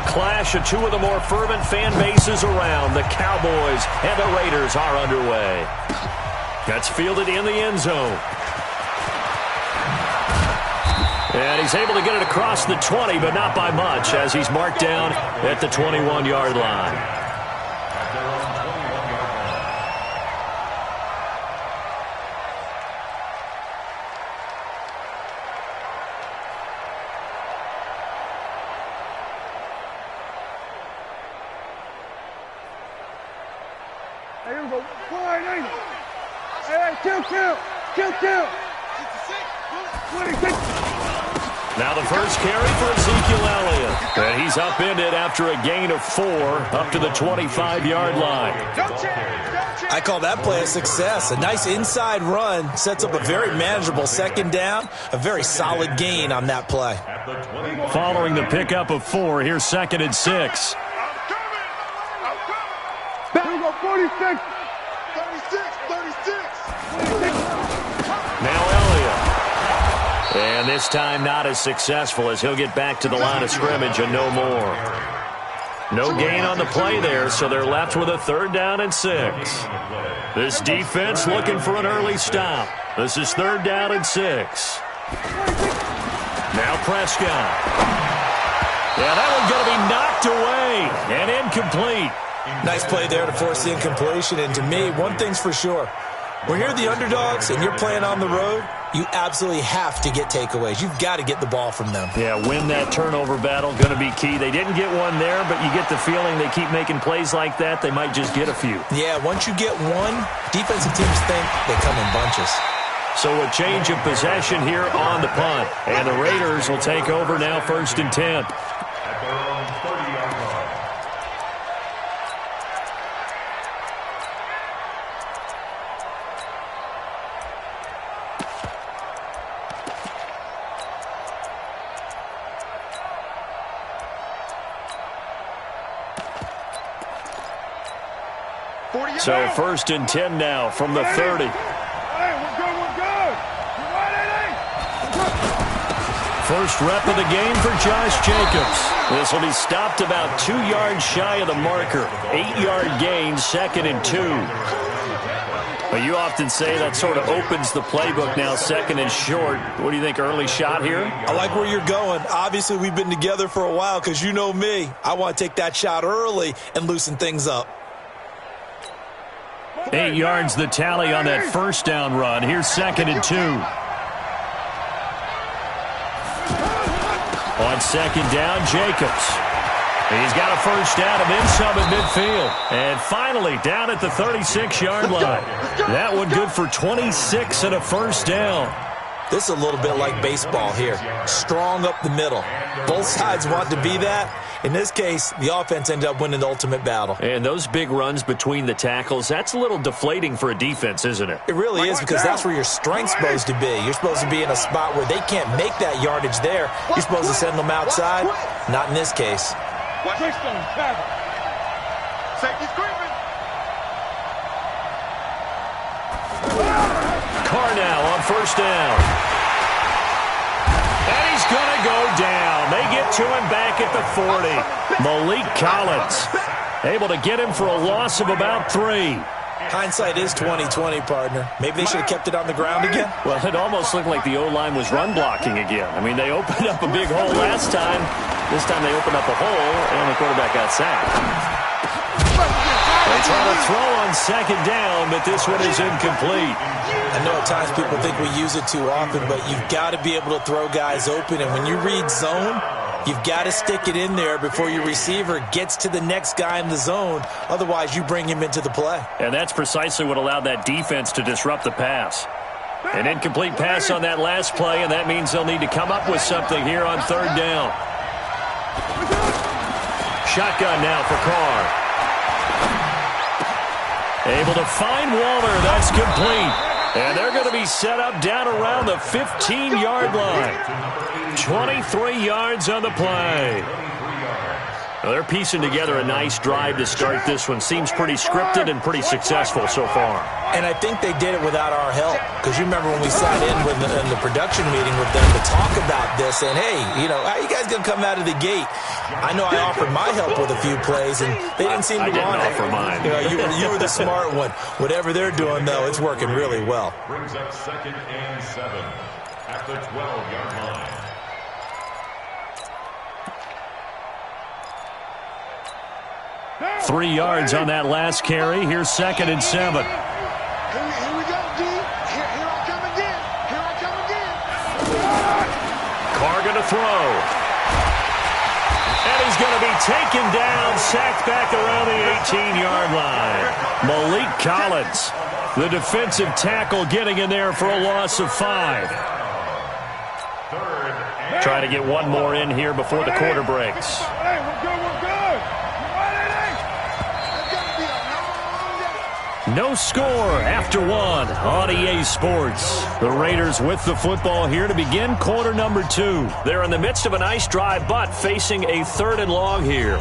clash of two of the more fervent fan bases around. The Cowboys and the Raiders are underway. That's fielded in the end zone. And he's able to get it across the 20, but not by much, as he's marked down at the 21-yard line. Now the first carry for Ezekiel Elliott. And he's upended after a gain of 4 up to the 25-yard line. I call that play a success. A nice inside run sets up a very manageable second down. A very solid gain on that play. Following the pickup of 4, here's 2nd and 6. 46. Now Elliott. And this time not as successful, as he'll get back to the line of scrimmage and no more. No gain on the play there, so they're left with a 3rd down and 6. This defense looking for an early stop. This is 3rd down and 6. Now Prescott. Yeah, that one's going to be knocked away and incomplete. Nice play there to force the incompletion. And to me, one thing's for sure. When you're the underdogs and you're playing on the road, you absolutely have to get takeaways. You've got to get the ball from them. Yeah, win that turnover battle, going to be key. They didn't get one there, but you get the feeling they keep making plays like that, they might just get a few. Yeah, once you get one, defensive teams think they come in bunches. So a change of possession here on the punt. And the Raiders will take over now, 1st and 10. So 1st and 10 now from the 30. First rep of the game for Josh Jacobs. This will be stopped about 2 yards shy of the marker. 8-yard gain, 2nd and 2. But you often say that sort of opens the playbook now, 2nd and short. What do you think, early shot here? I like where you're going. Obviously, we've been together for a while because you know me. I want to take that shot early and loosen things up. 8 yards the tally on that 1st down run. Here's 2nd and 2. On 2nd down, Jacobs. He's got a 1st down and then some at midfield. And finally, down at the 36-yard line. That one good for 26 and a 1st down. This is a little bit like baseball here. Strong up the middle. Both sides want to be that. In this case, the offense ended up winning the ultimate battle. And those big runs between the tackles, that's a little deflating for a defense, isn't it? It really is, because that's where your strength's supposed to be. You're supposed to be in a spot where they can't make that yardage there. You're supposed to send them outside. Not in this case. Carr now on 1st down. And he's going to go down. They get to him back at the 40. Malik Collins able to get him for a loss of about 3. Hindsight is 20/20, partner. Maybe they should have kept it on the ground again. Well, it almost looked like the O-line was run blocking again. I mean, they opened up a big hole last time. This time they opened up a hole, and the quarterback got sacked. They try to throw on 2nd down, but this one is incomplete. I know at times people think we use it too often, but you've got to be able to throw guys open. And when you read zone, you've got to stick it in there before your receiver gets to the next guy in the zone. Otherwise, you bring him into the play. And that's precisely what allowed that defense to disrupt the pass. An incomplete pass on that last play, and that means they'll need to come up with something here on 3rd down. Shotgun now for Carr. Able to find Waller. That's complete. And they're going to be set up down around the 15-yard line. 23 yards on the play. Well, they're piecing together a nice drive to start this one. Seems pretty scripted and pretty successful so far. And I think they did it without our help. Because you remember when we sat in the production meeting with them to talk about this, and hey, how are you guys going to come out of the gate? I know I offered my help with a few plays, and they didn't seem to want it. I didn't offer mine. You were the smart one. Whatever they're doing, though, it's working really well. Brings up 2nd and 7 at the 12-yard line. Three yards on that last carry. Here's 2nd and 7. Here we go, D. Here I come again. Here I come again. Carr going to throw. And he's going to be taken down, sacked back around the 18-yard line. Malik Collins, the defensive tackle, getting in there for a loss of 5. Trying to get one more in here before the quarter breaks. Hey, we're good, we're good. No score after 1 on EA Sports. The Raiders with the football here to begin quarter number 2. They're in the midst of a nice drive, but facing a 3rd and long here.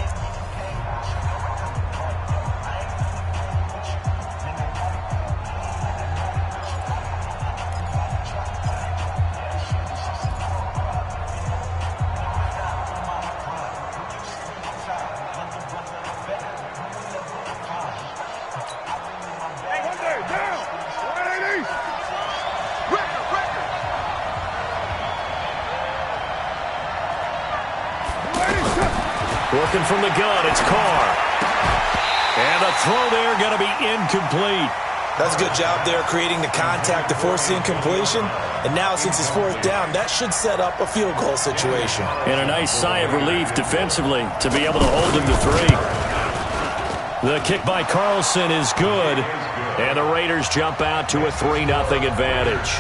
Working from the gun, it's Carr. And a throw there going to be incomplete. That's a good job there creating the contact to force the incompletion. And now since it's 4th down, that should set up a field goal situation. And a nice sigh of relief defensively to be able to hold him to 3. The kick by Carlson is good. And the Raiders jump out to a 3-0 advantage.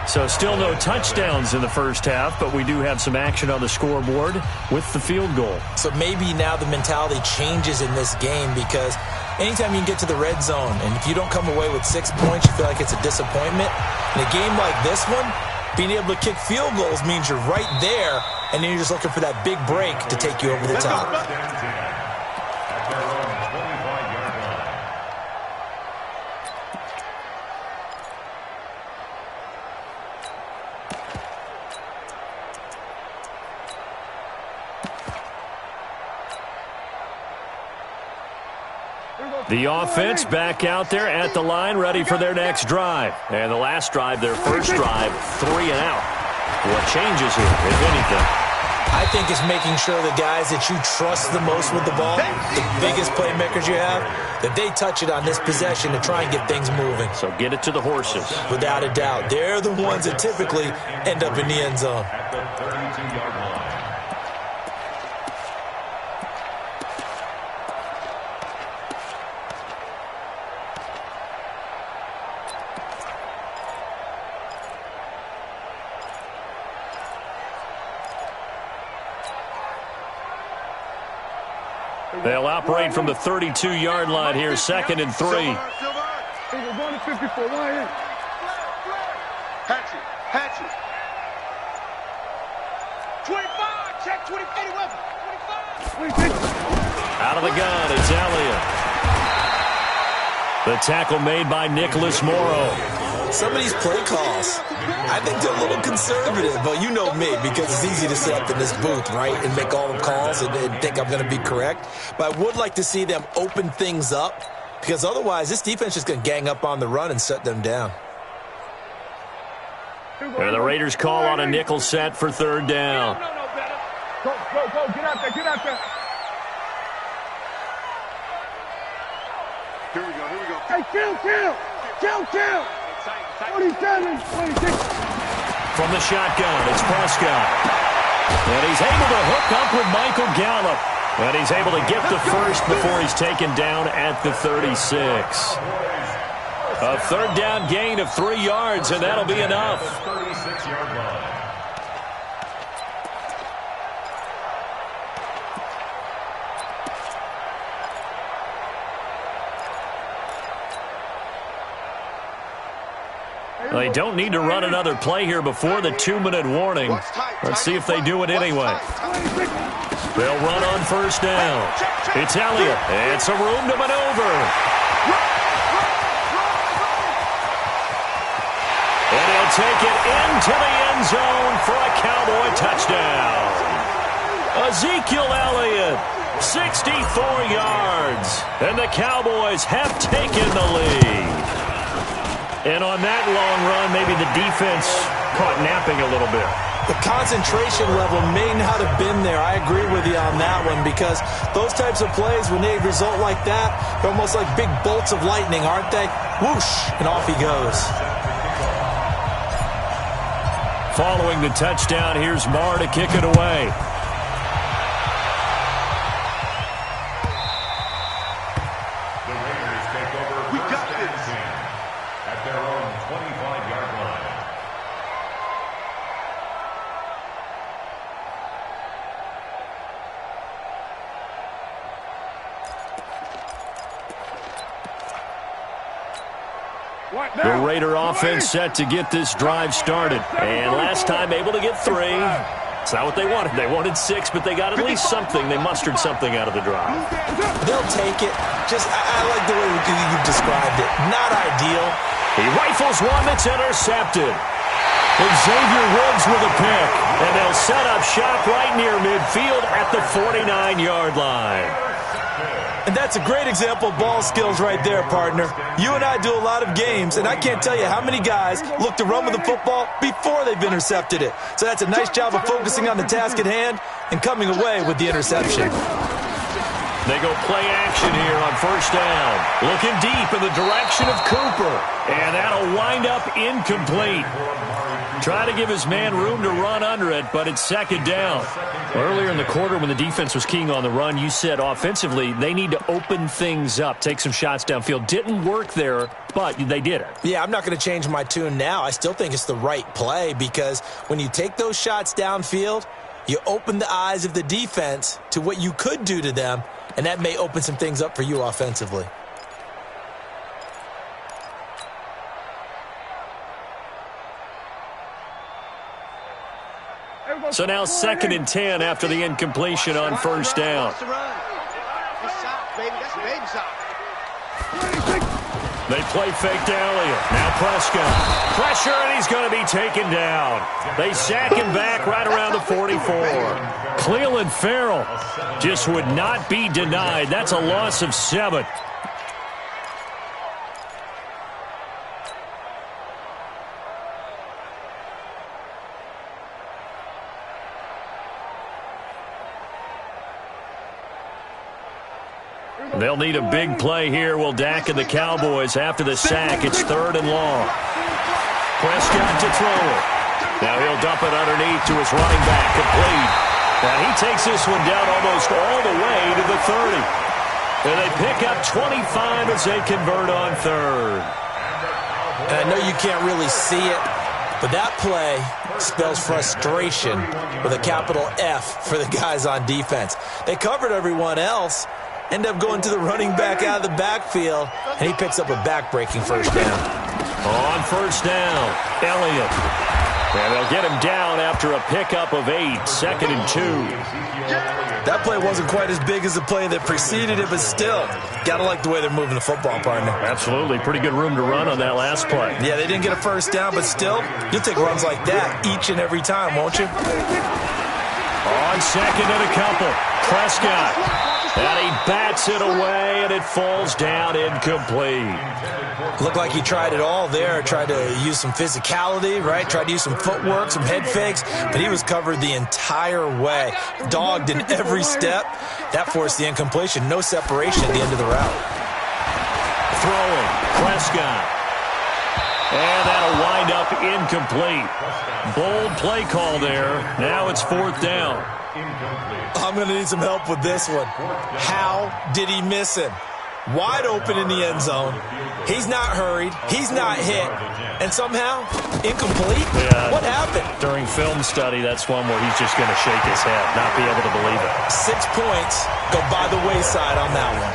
So still no touchdowns in the first half, but we do have some action on the scoreboard with the field goal. So maybe now the mentality changes in this game, because anytime you can get to the red zone, and if you don't come away with 6 points, you feel like it's a disappointment. In a game like this one, being able to kick field goals means you're right there, and then you're just looking for that big break to take you over the top. The offense back out there at the line, ready for their next drive. And the last drive, their first drive, 3 and out. What changes here, if anything? I think it's making sure the guys that you trust the most with the ball, the biggest playmakers you have, that they touch it on this possession to try and get things moving. So get it to the horses. Without a doubt. They're the ones that typically end up in the end zone. At the 32-yard line. They'll operate from the 32-yard line here, 2nd and 3. We're going to 54. Line in. Hatchet. 25. Check 20. 25. Out of the gun, it's Elliott. The tackle made by Nicholas Morrow. Some of these play calls, I think they're a little conservative, but you know me, because it's easy to sit up in this booth, right, and make all the calls and think I'm going to be correct. But I would like to see them open things up, because otherwise this defense is going to gang up on the run and shut them down. And the Raiders call on a nickel set for 3rd down. Go. Get out there. Here we go. Hey, kill. 27, 26. From the shotgun, it's Prescott. And he's able to hook up with Michael Gallup. And he's able to get the first before he's taken down at the 36. A 3rd down gain of 3 yards, and that'll be enough. 36-yard line. They don't need to run another play here before the 2-minute warning. Let's see if they do it anyway. They'll run on first down. It's Elliott. And some room to maneuver. And he'll take it into the end zone for a Cowboy touchdown. Ezekiel Elliott, 64 yards. And the Cowboys have taken the lead. And on that long run, maybe the defense caught napping a little bit. The concentration level may not have been there. I agree with you on that one, because those types of plays, when they result like that, they're almost like big bolts of lightning, aren't they? Whoosh, and off he goes. Following the touchdown, here's Marr to kick it away. The Raiders take over first and 10 at their own 25-yard line. The Raider offense set to get this drive started. And last time able to get 3. It's not what they wanted. They wanted 6, but they got at least something. They mustered something out of the drive. They'll take it. I like the way you described it. Not ideal. He rifles one that's intercepted. And Xavier Woods with a pick. And they'll set up shop right near midfield at the 49-yard line. And that's a great example of ball skills right there, partner. You and I do a lot of games, and I can't tell you how many guys look to run with the football before they've intercepted it. So that's a nice job of focusing on the task at hand and coming away with the interception. They go play action here on first down. Looking deep in the direction of Cooper. And that'll wind up incomplete. Try to give his man room to run under it, but it's second down. Earlier in the quarter when the defense was keying on the run, you said offensively they need to open things up, take some shots downfield. Didn't work there, but they did it. Yeah, I'm not going to change my tune now. I still think it's the right play, because when you take those shots downfield, you open the eyes of the defense to what you could do to them, and that may open some things up for you offensively. So now 2nd and 10 after the incompletion on first down. They play fake to Elliott. Now Prescott. Pressure, and he's going to be taken down. They sack him back right around the 44. Cleveland Farrell just would not be denied. That's a loss of 7. They'll need a big play here. Will Dak and the Cowboys after the sack. It's 3rd and long. Prescott to throw it. Now he'll dump it underneath to his running back. Complete. And he takes this one down almost all the way to the 30. And they pick up 25 as they convert on 3rd. And I know you can't really see it, but that play spells frustration with a capital F for the guys on defense. They covered everyone else. End up going to the running back out of the backfield, and he picks up a back-breaking first down. On first down, Elliott. And they'll get him down after a pickup of 8, 2nd and 2. That play wasn't quite as big as the play that preceded it, but still, got to like the way they're moving the football, partner. Absolutely. Pretty good room to run on that last play. Yeah, they didn't get a first down, but still, you'll take runs like that each and every time, won't you? On 2nd and a couple, Prescott. And he bats it away, and it falls down incomplete. Looked like he tried it all there. Tried to use some physicality, right? Tried to use some footwork, some head fakes, but he was covered the entire way. Dogged in every step. That forced the incompletion. No separation at the end of the route. Throwing, Prescott. And that'll wind up incomplete. Bold play call there. Now it's 4th down. I'm going to need some help with this one. How did he miss him? Wide open in the end zone. He's not hurried. He's not hit. And somehow, incomplete? Yeah. What happened? During film study, that's one where he's just going to shake his head, not be able to believe it. 6 points go by the wayside on that one.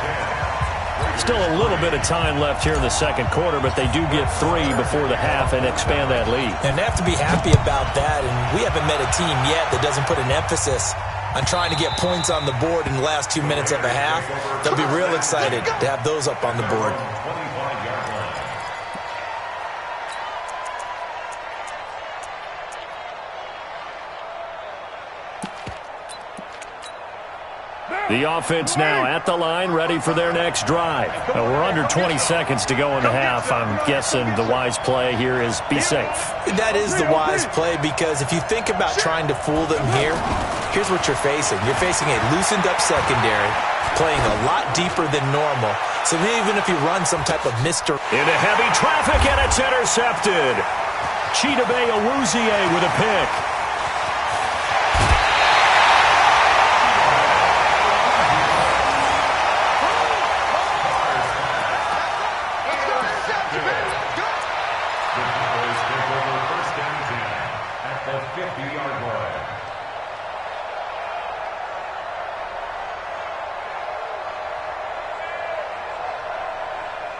Still a little bit of time left here in the second quarter, but they do get 3 before the half and expand that lead. And they have to be happy about that, and we haven't met a team yet that doesn't put an emphasis on trying to get points on the board in the last 2 minutes of a half. They'll be real excited to have those up on the board. The offense now at the line, ready for their next drive. We're under 20 seconds to go in the half. I'm guessing the wise play here is be safe. That is the wise play, because if you think about trying to fool them here, here's what you're facing. You're facing a loosened up secondary, playing a lot deeper than normal. So even if you run some type of mystery. Into heavy traffic, and it's intercepted. Chidobe Awuzie with a pick.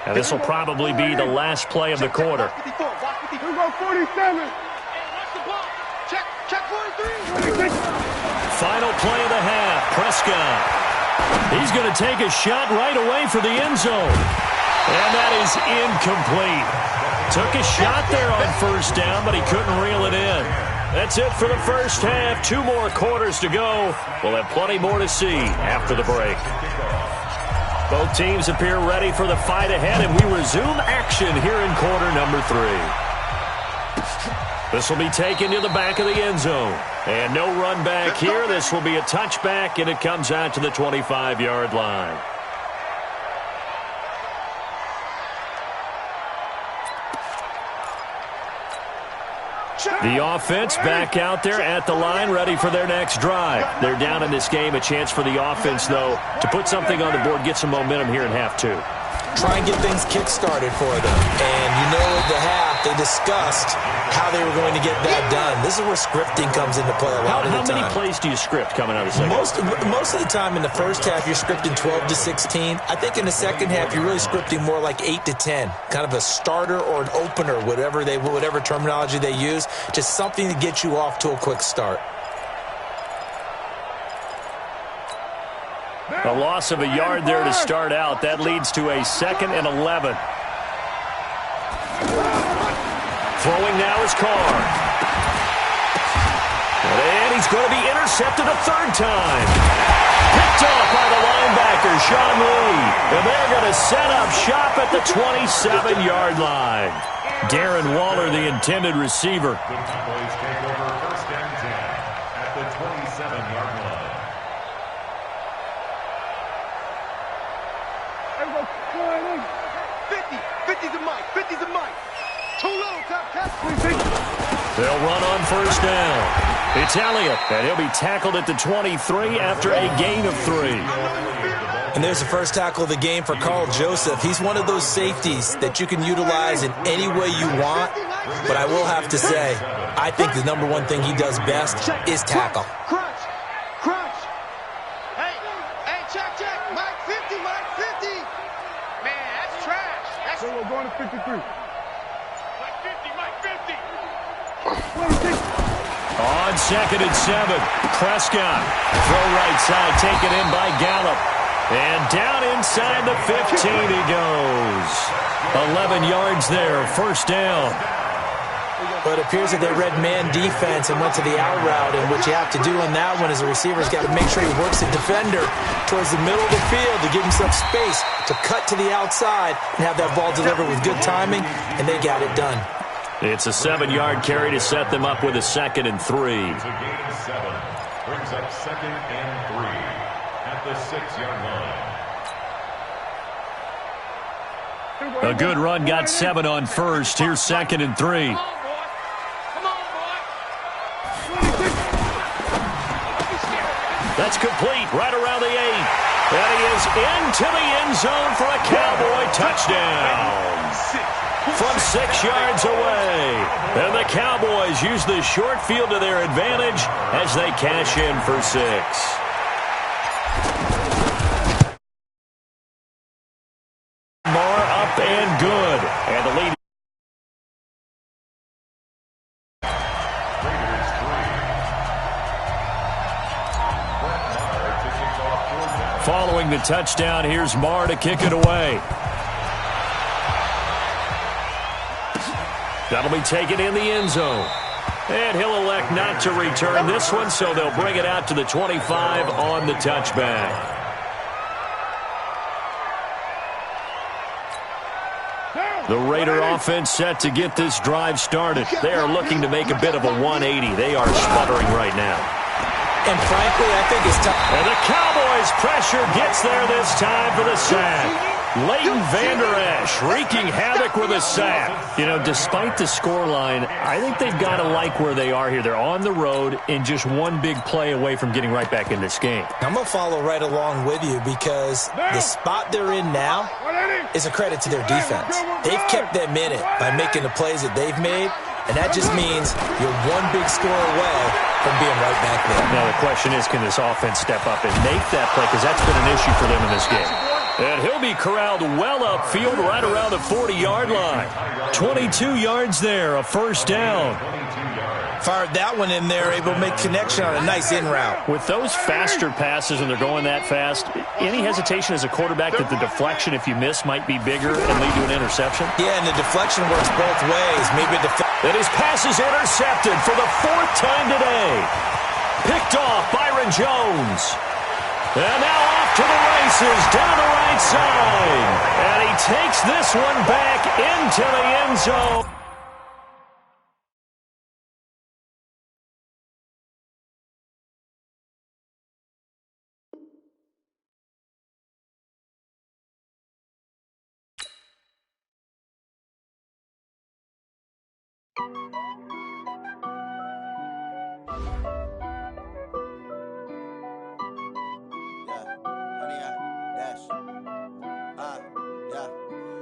And this will probably be the last play of the quarter. Final play of the half. Prescott. He's going to take a shot right away for the end zone. And that is incomplete. Took a shot there on first down, but he couldn't reel it in. That's it for the first half. 2 more quarters to go. We'll have plenty more to see after the break. Both teams appear ready for the fight ahead, and we resume action here in quarter number 3. This will be taken to the back of the end zone. And no run back here. This will be a touchback, and it comes out to the 25-yard line. The offense back out there at the line, ready for their next drive. They're down in this game. A chance for the offense, though, to put something on the board, get some momentum here in half 2. Try and get things kick-started for them. And you know, at the half, they discussed how they were going to get that done. This is where scripting comes into play a lot of the time. How many plays do you script coming out of the second? Most of the time in the first half, you're scripting 12 to 16. I think in the second half, you're really scripting more like 8 to 10. Kind of a starter or an opener, whatever terminology they use. Just something to get you off to a quick start. A loss of a yard there to start out. That leads to a 2nd and 11. Throwing now is Carr. And he's going to be intercepted a 3rd time. Picked off by the linebacker, Sean Lee. And they're going to set up shop at the 27-yard line. Darren Waller, the intended receiver. The Cowboys take over 1st and 10 at the 27-yard line. 50's a mic. 50's a mic. Too low, top cat. They'll run on 1st down. It's Elliott, and he'll be tackled at the 23 after a gain of 3. And there's the first tackle of the game for Carl Joseph. He's one of those safeties that you can utilize in any way you want. But I will have to say, I think the number one thing he does best is tackle. Crunch. Hey, check. Mike 50, Mike 50. Man, that's trash. So we're going to 53. Mike 50. On 2nd and 7, Prescott. Throw right side, taken in by Gallup. And down inside the 15 he goes. 11 yards there, 1st down. But it appears that they read man defense and went to the out route. And what you have to do on that one is the receiver's got to make sure he works the defender towards the middle of the field to give himself space to cut to the outside and have that ball delivered with good timing, and they got it done. It's a 7-yard carry to set them up with a 2nd and 3. It's a gain of 7. Brings up 2nd and 3 at the 6-yard line. A good run got 7 on 1st. Here's 2nd and 3. That's complete right around the 8. And he is into the end zone for a Cowboy touchdown. From 6 yards away. And the Cowboys use the short field to their advantage as they cash in for 6. More up and good. And the lead. Raiders 3. the touchdown. Here's Marr to kick it away. That'll be taken in the end zone. And he'll elect not to return this one, so they'll bring it out to the 25 on the touchback. The Raider offense set to get this drive started. They are looking to make a bit of a 180. They are sputtering right now. And frankly, I think it's time. And the Cowboys' pressure gets there this time for the sack. Leighton Vander Esch wreaking havoc with a sack. You know, despite the scoreline, I think they've got to like where they are here. They're on the road and just one big play away from getting right back in this game. I'm going to follow right along with you because the spot they're in now is a credit to their defense. They've kept them in it by making the plays that they've made, and that just means you're one big score away from being right back there. Now the question is, can this offense step up and make that play? Because that's been an issue for them in this game. And he'll be corralled well upfield right around the 40-yard line. 22 yards there, a first down. Fired that one in there, able to make connection on a nice in route. With those faster passes and they're going that fast, any hesitation as a quarterback that the deflection, if you miss, might be bigger and lead to an interception? Yeah, and the deflection works both ways. Maybe and his pass is intercepted for the 4th time today. Picked off Byron Jones. And now off to the races, down the right side. And he takes this one back into the end zone.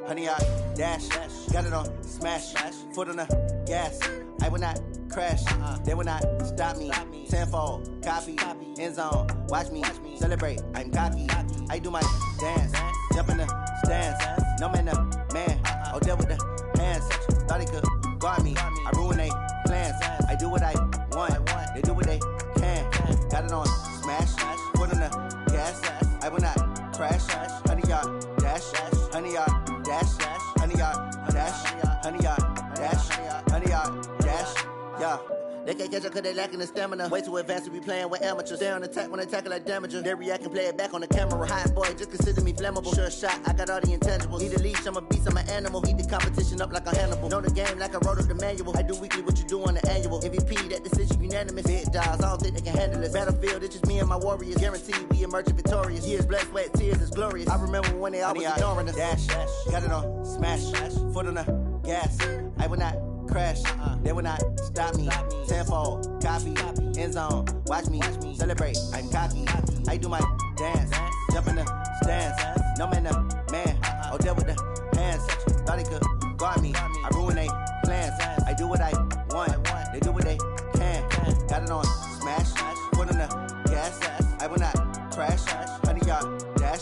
Honey, I dash, got it on smash, foot on the gas. I will not crash, they will not stop me. Tenfold, copy, end zone, watch me celebrate. I'm cocky, I do my dance, jump in the stands. No man, man, oh, there with the hands. Thought he could guard me, I ruin they plans. I do what I want, they do what they can. Got it on smash, foot on the gas. I will not crash, honey, y'all dash, honey, y'all. Dash, honey yard, dash, honey yard, dash, honey yard, dash, yeah. They can't catch up cause they lacking the stamina. Way too advanced to be playing with amateurs. Stay on attack when they tackle like damager. They react and play it back on the camera. Hot boy, just consider me flammable. Sure shot, I got all the intangibles. Need a leash, I'm a beast, I'm an animal. Eat the competition up like a Hannibal. Know the game like I wrote up the manual. I do weekly what you do on the annual. MVP, that decision unanimous. Big dogs, I don't think they can handle this. Battlefield, it's just me and my warriors. Guaranteed we emerge victorious. Years, blood, sweat, tears, is glorious. I remember when they always ignoring us. Dash, got it on smash, foot on the gas. I will not crash, they will not stop me. Tenfold, copy, end zone, watch me celebrate. I'm cocky, I do my dance, jump in the stands. No man, man, oh, there with the hands. Thought he could guard me, I ruin they plans. I do what I want, they do what they can. Got it on smash, foot on the gas. I will not crash, honey, y'all dash,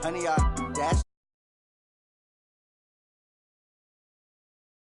honey, y'all dash.